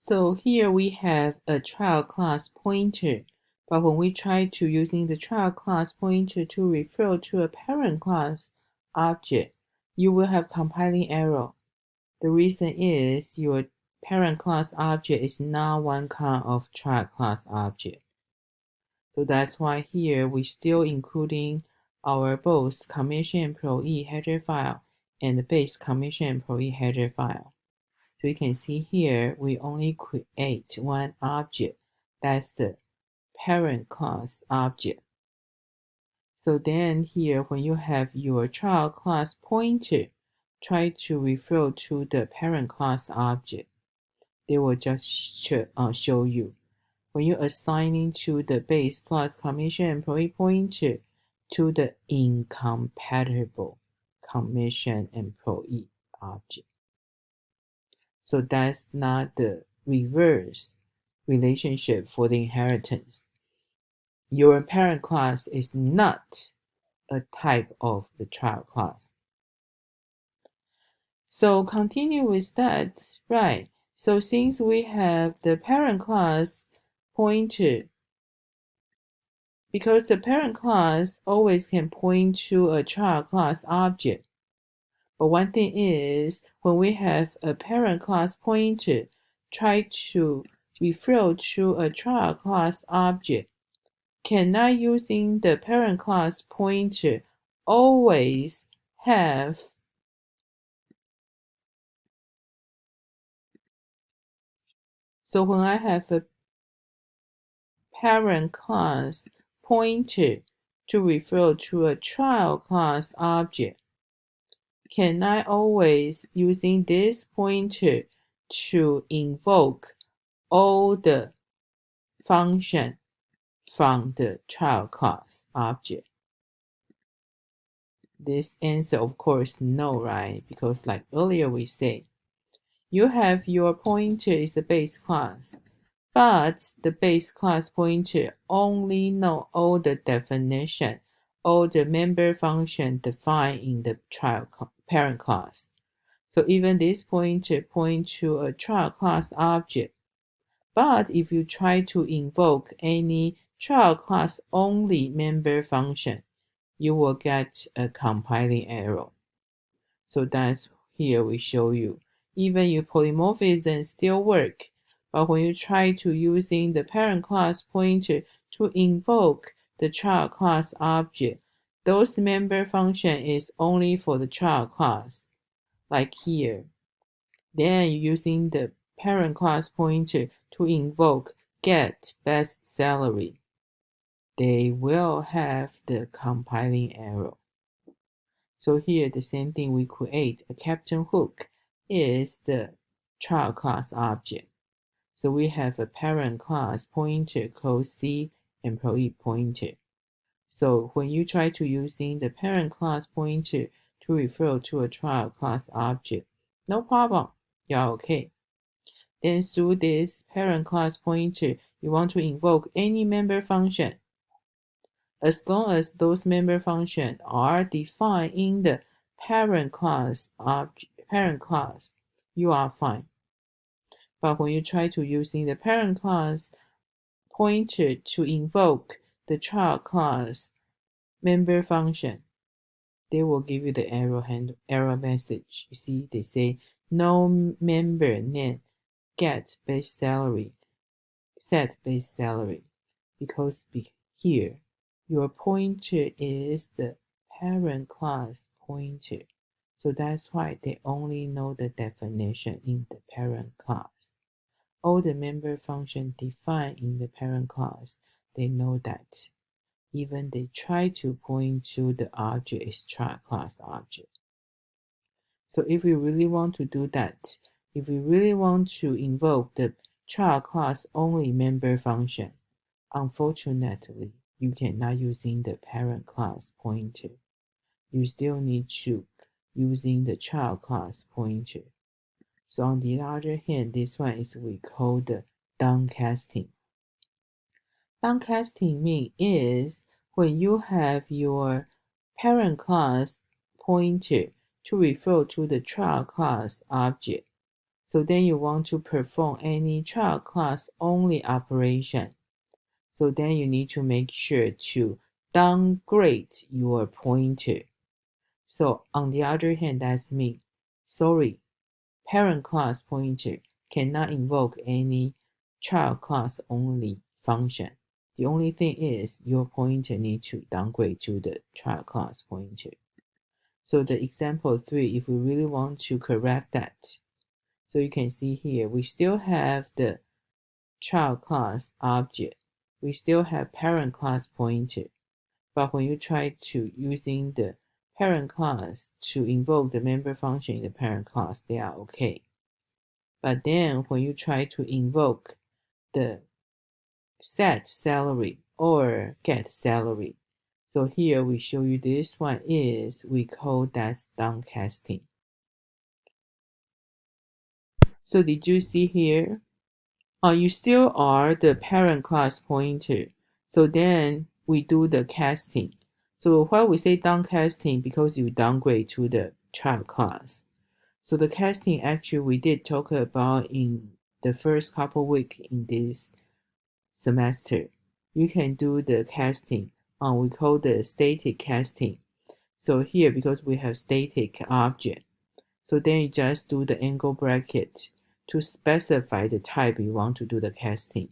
So here we have a child class pointer, but when we try to using the child class pointer to refer to a parent class object, you will have compiling error. The reason is your parent class object is not one kind of child class object. So that's why here we still including our both commission employee header file and the base commission employee header file. So you can see here, we only create one object. That's the parent class object. So then here, when you have your child class pointer, try to refer to the parent class object. They will just show you. When you're assigning to the base plus commission employee pointer to the incompatible commission employee object. So that's not the reverse relationship for the inheritance. Your parent class is not a type of the child class. So continue with that, right? So since we have the parent class pointer, because the parent class always can point to a child class object. But one thing is, when we have a parent class pointer, try to refer to a child class object, cannot using the parent class pointer always have so when I have a parent class pointer to refer to a child class object, can I always using this pointer to invoke all the function from the child class object? This answer, of course, no, right? Because like earlier we say, you have your pointer is the base class, but the base class pointer only know all the definition, all the member function defined in the parent class. So even this pointer point to a child class object. But if you try to invoke any child class only member function, you will get a compiling error. So that's here we show you. Even your polymorphism still work, but when you try to using the parent class pointer to invoke the child class object, those member function is only for the child class, like here. Then using the parent class pointer to invoke get best salary, they will have the compiling error. So here the same thing, we create a captain hook is the child class object. So we have a parent class pointer called C employee pointer. So when you try to using the parent class pointer to refer to a child class object, no problem, you're okay. Then through this parent class pointer, you want to invoke any member function. As long as those member functions are defined in the parent class, you are fine. But when you try to using the parent class pointer to invoke the child class member function, they will give you the error message. You see, they say no member name get base salary, set base salary, because here your pointer is the parent class pointer. So that's why they only know the definition in the parent class. All the member function defined in the parent class, they know that. Even they try to point to the object is child class object. So if we really want to do that, if we really want to invoke the child class only member function, unfortunately, you cannot using the parent class pointer. You still need to using the child class pointer. So on the other hand, this one is we call the downcasting. Downcasting mean is when you have your parent class pointer to refer to the child class object. So then you want to perform any child class only operation. So then you need to make sure to downgrade your pointer. So on the other hand, that's me. Sorry, parent class pointer cannot invoke any child class only function. The only thing is your pointer need to downgrade to the child class pointer. So the example 3, if we really want to correct that, so you can see here, we still have the child class object. We still have parent class pointer. But when you try to using the parent class to invoke the member function in the parent class, they are okay. But then when you try to invoke the set salary or get salary, so here we show you this one is, we call that downcasting. So did you see here? You still are the parent class pointer. So then we do the casting. So why we say downcasting? Because you downgrade to the child class. So the casting actually we did talk about in the first couple weeks in this semester. You can do the casting. We call the static casting. So here, because we have static object, so then you just do the angle bracket to specify the type you want to do the casting.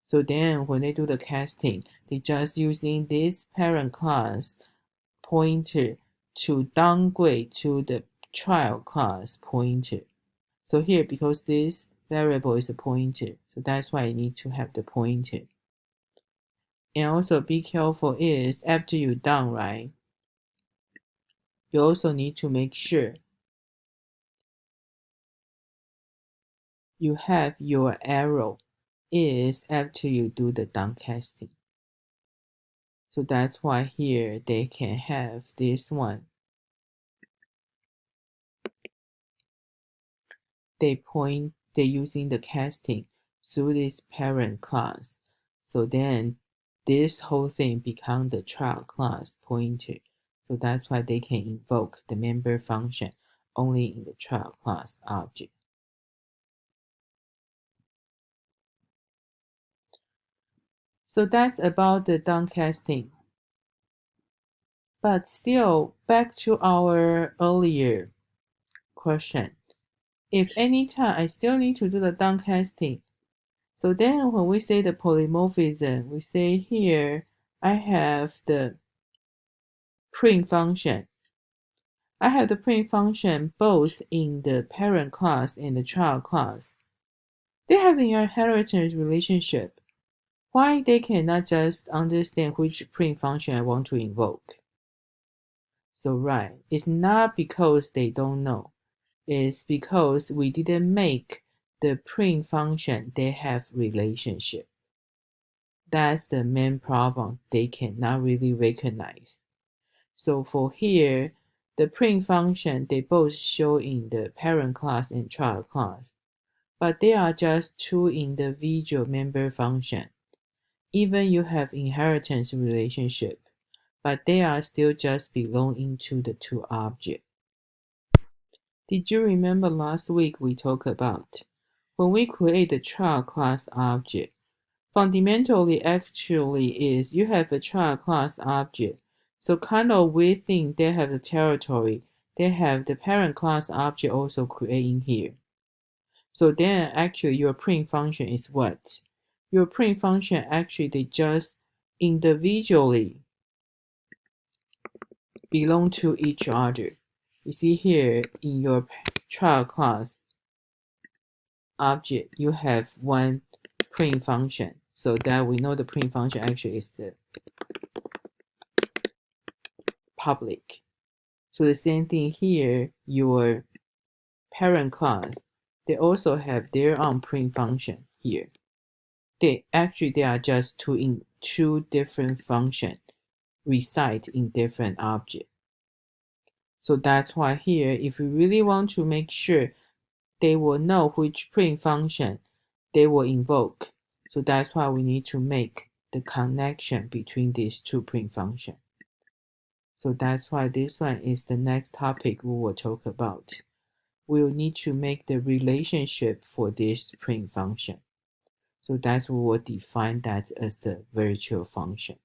So then when they do the casting, they just using this parent class pointer to downgrade to the child class pointer. So here, because this variable is a pointer, so that's why you need to have the pointer. And also be careful is after you're done, right? You also need to make sure you have your arrow is after you do the downcasting. So that's why here they can have this one. They're using the casting through this parent class. So then this whole thing become the child class pointer. So that's why they can invoke the member function only in the child class object. So that's about the downcasting. But still, back to our earlier question. If anytime I still need to do the downcasting, so then when we say the polymorphism, we say here I have the print function. I have the print function both in the parent class and the child class. They have the inheritance relationship. Why they cannot just understand which print function I want to invoke? So right, it's not because they don't know. It's because we didn't make the print function they have relationship. That's the main problem they cannot really recognize. So for here, the print function, they both show in the parent class and child class, but they are just two individual member function. Even you have inheritance relationship, but they are still just belonging to the two objects. Did you remember last week we talked about when we create the child class object? Fundamentally, actually is you have a child class object. So kind of within they have the territory, they have the parent class object also creating here. So then actually your print function is what? Your print function actually they just individually belong to each other. You see here in your child class object, you have one print function. So that we know the print function actually is the public. So the same thing here, your parent class, they also have their own print function here. They are just two different functions reside in different objects. So that's why here, if we really want to make sure they will know which print function they will invoke, so that's why we need to make the connection between these two print functions. So that's why this one is the next topic we will talk about. we'll need to make the relationship for this print function. So that's what we'll define that as the virtual function.